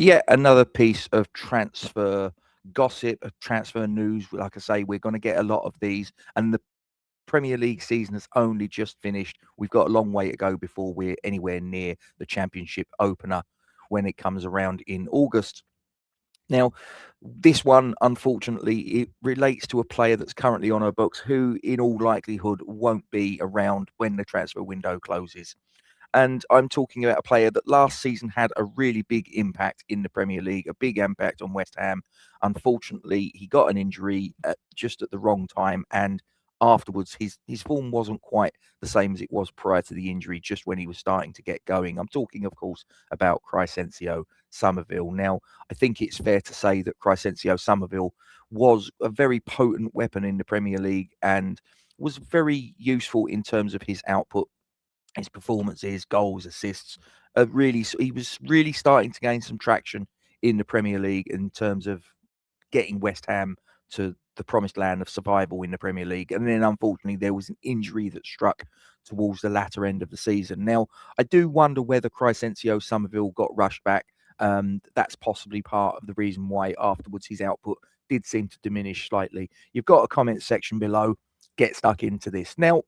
Yet another piece of transfer gossip, of transfer news. Like I say, we're going to get a lot of these, and the Premier League season has only just finished. We've got a long way to go before we're anywhere near the Championship opener when it comes around in August. Now, this one, unfortunately, it relates to a player that's currently on our books who, in all likelihood, won't be around when the transfer window closes. And I'm talking about a player that last season had a really big impact in the Premier League, a big impact on West Ham. Unfortunately, he got an injury just at the wrong time, and afterwards, his form wasn't quite the same as it was prior to the injury, just when he was starting to get going. I'm talking, of course, about Crysencio Summerville. Now, I think it's fair to say that Crysencio Summerville was a very potent weapon in the Premier League and was very useful in terms of his output, his performances, goals, assists. He was really starting to gain some traction in the Premier League in terms of getting West Ham to the promised land of survival in the Premier League. And then, unfortunately, there was an injury that struck towards the latter end of the season. Now, I do wonder whether Crysencio Summerville got rushed back. That's possibly part of the reason why afterwards his output did seem to diminish slightly. You've got a comment section below. Get stuck into this. Now,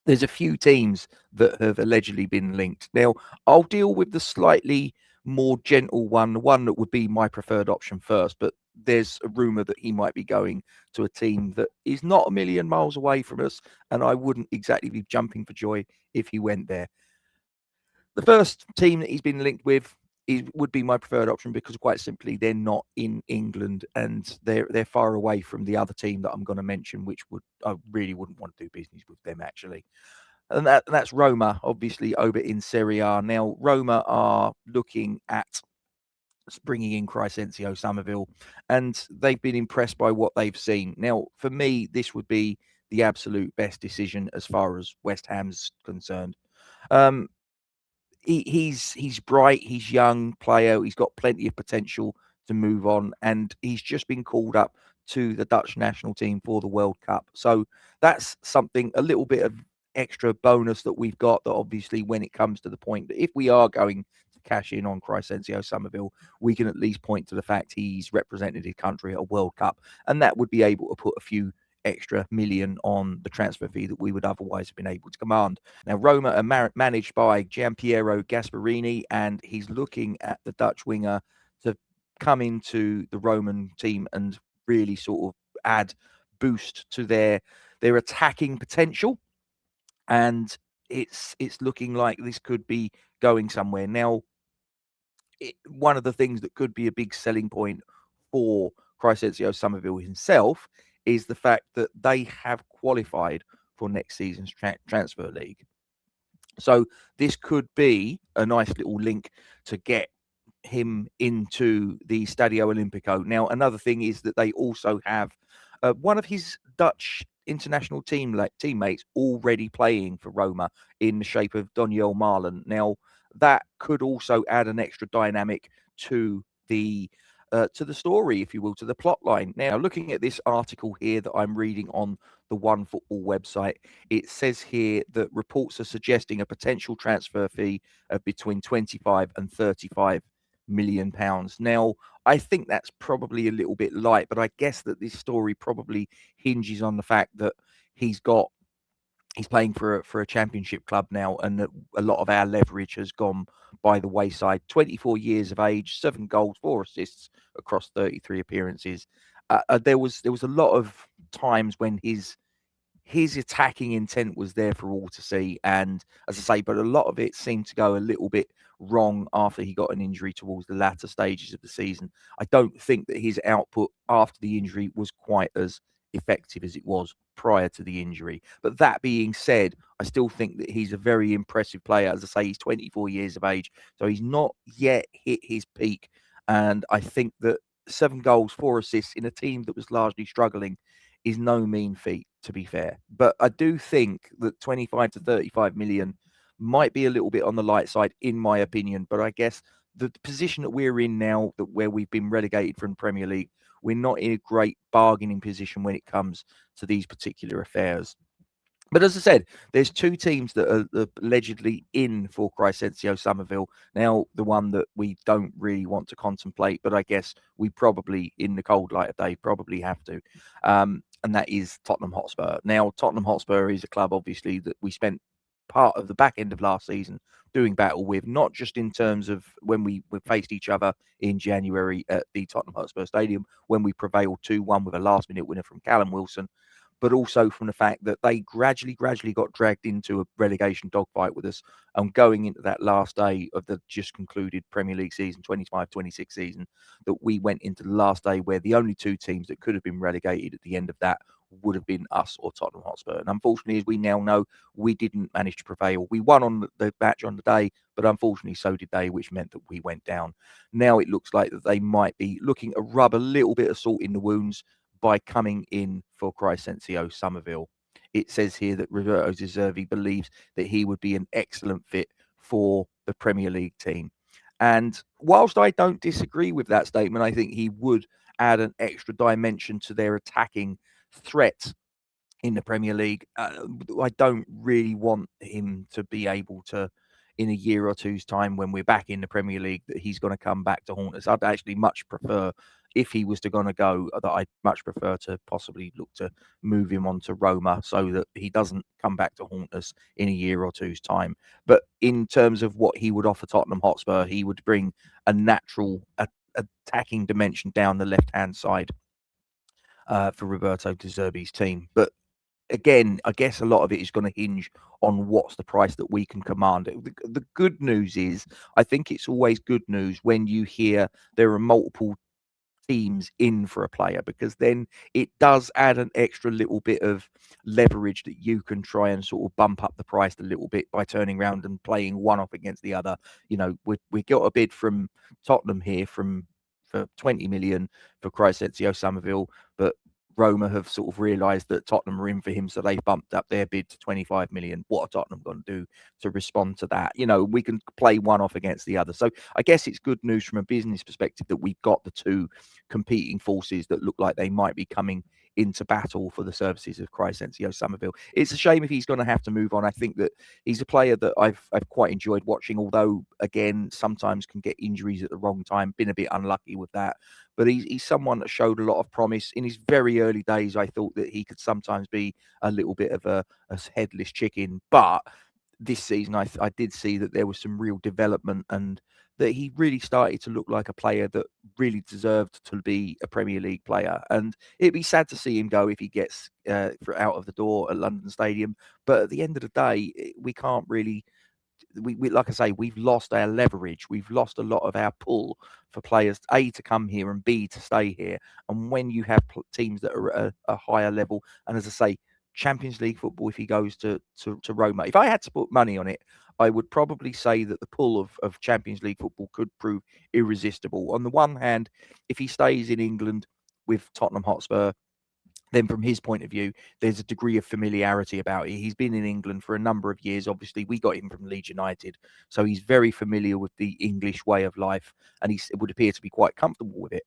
there's a few teams that have allegedly been linked. Now, I'll deal with the slightly more gentle one, the one that would be my preferred option first, but there's a rumor that he might be going to a team that is not a million miles away from us, and I wouldn't exactly be jumping for joy if he went there. The first team that he's been linked with would be my preferred option because quite simply they're not in England and they're far away from the other team that I'm going to mention, which I really wouldn't want to do business with them actually. And that's Roma, obviously over in Serie A. Now Roma are looking at bringing in Crysencio Summerville, and they've been impressed by what they've seen. Now, for me, this would be the absolute best decision as far as West Ham's concerned. Um, he's bright, he's young player, he's got plenty of potential to move on, and he's just been called up to the Dutch national team for the World Cup. So that's something, a little bit of extra bonus that we've got, that obviously when it comes to the point that if we are going to cash in on Crysencio Summerville, we can at least point to the fact he's represented his country at a World Cup, and that would be able to put a few extra million on the transfer fee that we would otherwise have been able to command. Now, Roma are managed by Giampiero Gasparini, and he's looking at the Dutch winger to come into the Roman team and really sort of add boost to their attacking potential. And it's looking like this could be going somewhere. Now, one of the things that could be a big selling point for Crysencio Summerville himself is the fact that they have qualified for next season's transfer league. So this could be a nice little link to get him into the Stadio Olimpico. Now, another thing is that they also have one of his Dutch international teammates already playing for Roma in the shape of Daniel Marlon. Now, that could also add an extra dynamic to the story, if you will, to the plot line. Now, looking at this article here that I'm reading on the One Football website, it says here that reports are suggesting a potential transfer fee of between 25 and 35 million pounds. Now, I think that's probably a little bit light, but I guess that this story probably hinges on the fact that he's playing for a championship club now, and that a lot of our leverage has gone by the wayside. 24 years of age, 7 goals, 4 assists across 33 appearances. There was a lot of times when his attacking intent was there for all to see, and as I say, but a lot of it seemed to go a little bit wrong after he got an injury towards the latter stages of the season. I don't think that his output after the injury was quite as effective as it was prior to the injury. But that being said, I still think that he's a very impressive player. As I say, he's 24 years of age, so he's not yet hit his peak. And I think that 7 goals, 4 assists in a team that was largely struggling is no mean feat, to be fair. But I do think that 25 to 35 million might be a little bit on the light side, in my opinion. But I guess the position that we're in now, that where we've been relegated from Premier League, we're not in a great bargaining position when it comes to these particular affairs. But as I said, there's two teams that are allegedly in for Crysencio Summerville. Now, the one that we don't really want to contemplate, but I guess we probably, in the cold light of day, probably have to. And that is Tottenham Hotspur. Now, Tottenham Hotspur is a club, obviously, that we spent part of the back end of last season doing battle with, not just in terms of when we faced each other in January at the Tottenham Hotspur Stadium, when we prevailed 2-1 with a last-minute winner from Callum Wilson, but also from the fact that they gradually got dragged into a relegation dogfight with us. And going into that last day of the just concluded Premier League season, 25-26 season, that we went into the last day where the only two teams that could have been relegated at the end of that would have been us or Tottenham Hotspur. And unfortunately, as we now know, we didn't manage to prevail. We won on the match on the day, but unfortunately so did they, which meant that we went down. Now it looks like that they might be looking to rub a little bit of salt in the wounds by coming in for Crysencio Summerville. It says here that Roberto Zerbi believes that he would be an excellent fit for the Premier League team. And whilst I don't disagree with that statement, I think he would add an extra dimension to their attacking threat in the Premier League. I don't really want him to be able to, in a year or two's time, when we're back in the Premier League, that he's going to come back to haunt us. I'd actually much prefer, if he was to going to go, that I'd much prefer to possibly look to move him on to Roma so that he doesn't come back to haunt us in a year or two's time. But in terms of what he would offer Tottenham Hotspur, he would bring a natural attacking dimension down the left-hand side for Roberto De Zerbi's team. But again, I guess a lot of it is going to hinge on what's the price that we can command. The good news is, I think it's always good news when you hear there are multiple teams in for a player, because then it does add an extra little bit of leverage that you can try and sort of bump up the price a little bit by turning around and playing one off against the other. You know, we got a bid from Tottenham here for 20 million for Crysencio Summerville, but Roma have sort of realised that Tottenham are in for him, so they've bumped up their bid to 25 million. What are Tottenham going to do to respond to that? You know, we can play one off against the other. So I guess it's good news from a business perspective that we've got the two competing forces that look like they might be coming into battle for the services of Crysencio Summerville. It's a shame if he's going to have to move on. I think that he's a player that I've quite enjoyed watching, although again sometimes can get injuries at the wrong time. Been a bit unlucky with that, but he's someone that showed a lot of promise in his very early days. I thought that he could sometimes be a little bit of a headless chicken, but this season I did see that there was some real development, and that he really started to look like a player that really deserved to be a Premier League player. And it'd be sad to see him go if he gets out of the door at London Stadium. But at the end of the day, we can't really. We like I say, we've lost our leverage. We've lost a lot of our pull for players A to come here and B to stay here. And when you have teams that are at a higher level, and as I say, Champions League football, if he goes to Roma, if I had to put money on it, I would probably say that the pull of Champions League football could prove irresistible. On the one hand, if he stays in England with Tottenham Hotspur, then from his point of view, there's a degree of familiarity about it. He's been in England for a number of years. Obviously, we got him from Leeds United, so he's very familiar with the English way of life, and it would appear to be quite comfortable with it.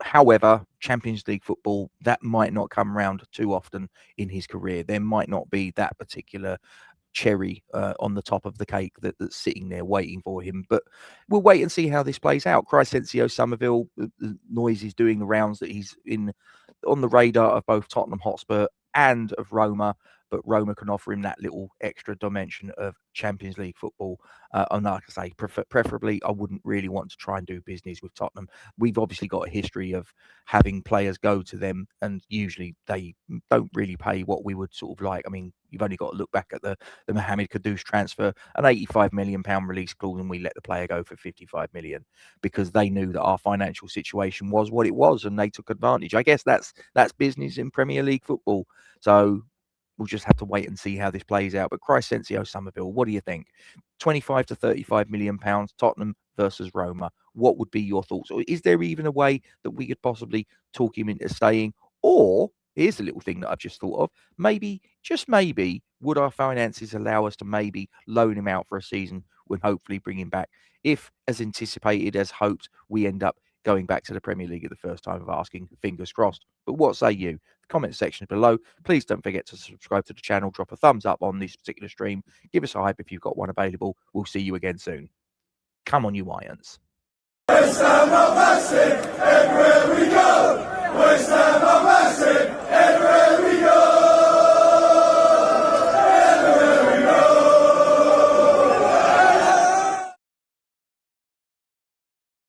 However, Champions League football, that might not come round too often in his career. There might not be that particular cherry on the top of the cake that's sitting there waiting for him. But we'll wait and see how this plays out. Crysencio Summerville, the noise is doing the rounds that he's in on the radar of both Tottenham Hotspur and of Roma, but Roma can offer him that little extra dimension of Champions League football. And like I say, preferably, I wouldn't really want to try and do business with Tottenham. We've obviously got a history of having players go to them, and usually they don't really pay what we would sort of like. I mean, you've only got to look back at the Mohamed Kudus transfer, an £85 million release clause, and we let the player go for 55 million because they knew that our financial situation was what it was, and they took advantage. I guess that's business in Premier League football. So we'll just have to wait and see how this plays out. But Crysencio Summerville, what do you think? 25 to 35 million pounds, Tottenham versus Roma. What would be your thoughts? Or is there even a way that we could possibly talk him into staying? Or here's a little thing that I've just thought of. Maybe, just maybe, would our finances allow us to maybe loan him out for a season and hopefully bring him back? If, as anticipated, as hoped, we end up going back to the Premier League at the first time of asking, fingers crossed. But what say you? The comment section below. Please don't forget to subscribe to the channel, drop a thumbs up on this particular stream, give us a hype if you've got one available. We'll see you again soon. Come on, you Irons.